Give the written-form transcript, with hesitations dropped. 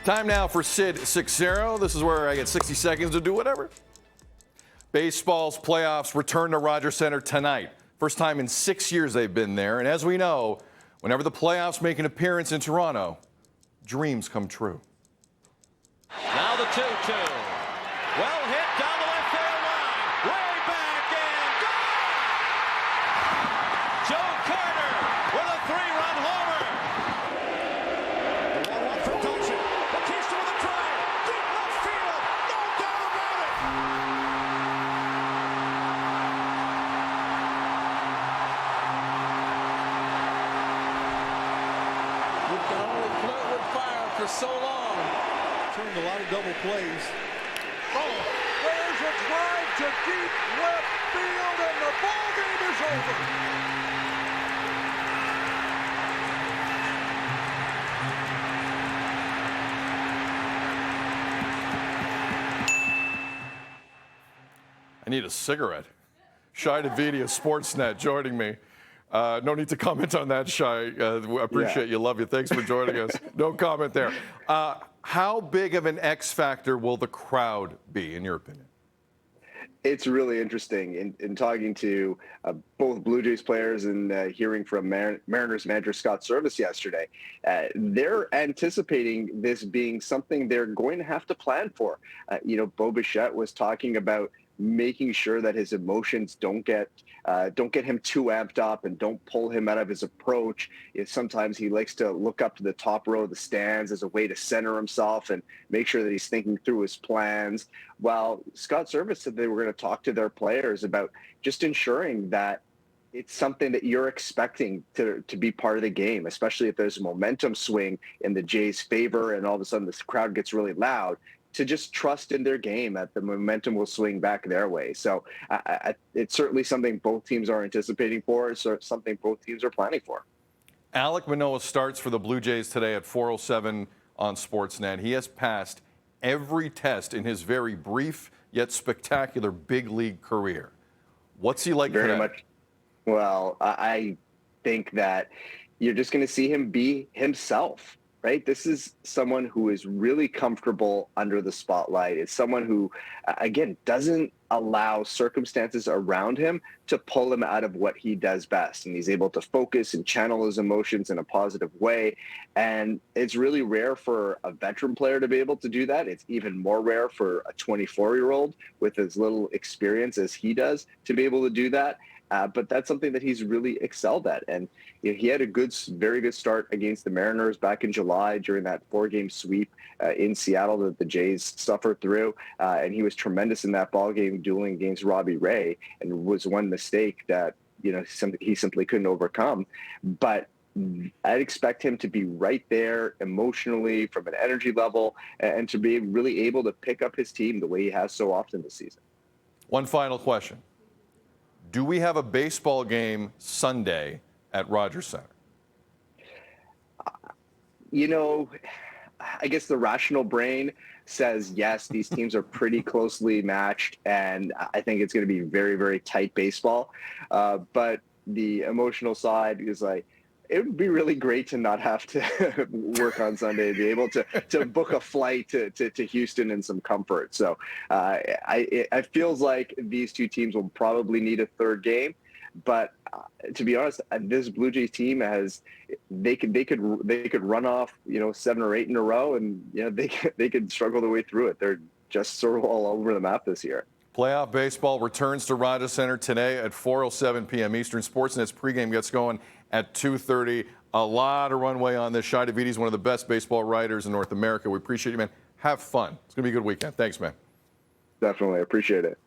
Time now for Sid 6-0. This is where I get 60 seconds to do whatever. Baseball's playoffs return to Rogers Center tonight. First time in 6 years they've been there. And as we know, whenever the playoffs make an appearance in Toronto, dreams come true. Now the 2-2. Well hit down the left field line. Way back and gone! Joe Carter with a 3-run homer. The 1-1 for Dolce. Batista with a drive. Deep left field. No doubt about it. You can only flirt with fire for so long. Turned a lot of double plays. Oh, there's a drive to deep left field, and the ball game is over. I need a cigarette. Shi Davidi of Sportsnet joining me. No need to comment on that, Shi. I appreciate you. Love you. Thanks for joining us. No comment there. How big of an X factor will the crowd be, in your opinion? It's really interesting in talking to both Blue Jays players and hearing from Mariners manager Scott Service yesterday. They're anticipating this being something they're going to have to plan for. Bo Bichette was talking about making sure that his emotions don't get him too amped up and don't pull him out of his approach. Sometimes he likes to look up to the top row of the stands as a way to center himself and make sure that he's thinking through his plans. While Scott Service said they were going to talk to their players about just ensuring that it's something that you're expecting to be part of the game, especially if there's a momentum swing in the Jays' favor and all of a sudden this crowd gets really loud, to just trust in their game that the momentum will swing back their way. So it's certainly something both teams are anticipating for. It's something both teams are planning for. Alek Manoah starts for the Blue Jays today at 4:07 on Sportsnet. He has passed every test in his very brief yet spectacular big league career. What's he like Very today? much. Well, I think that you're just going to see him be himself. Right? This is someone who is really comfortable under the spotlight. It's someone who, again, doesn't allow circumstances around him to pull him out of what he does best. And he's able to focus and channel his emotions in a positive way. And it's really rare for a veteran player to be able to do that. It's even more rare for a 24-year-old with as little experience as he does to be able to do that. But that's something that he's really excelled at. And he had a very good start against the Mariners back in July during that 4-game sweep in Seattle that the Jays suffered through. And he was tremendous in that ball game dueling against Robbie Ray, and was one mistake that he simply couldn't overcome. But I'd expect him to be right there emotionally from an energy level and to be really able to pick up his team the way he has so often this season. One final question. Do we have a baseball game Sunday at Rogers Center? I guess the rational brain says yes, these teams are pretty closely matched, and I think it's going to be very, very tight baseball. But the emotional side is like, it would be really great to not have to work on Sunday, be able to book a flight to Houston in some comfort. So it feels like these two teams will probably need a third game. But to be honest, this Blue Jays team they could run off 7 or 8 in a row, and they could struggle their way through it. They're just sort of all over the map this year. Playoff baseball returns to Rogers Center today at 4:07 p.m. Eastern. Sportsnet's pregame gets going at 2:30. A lot of runway on this. Shi Davidi is one of the best baseball writers in North America. We appreciate you, man. Have fun. It's going to be a good weekend. Thanks, man. Definitely. Appreciate it.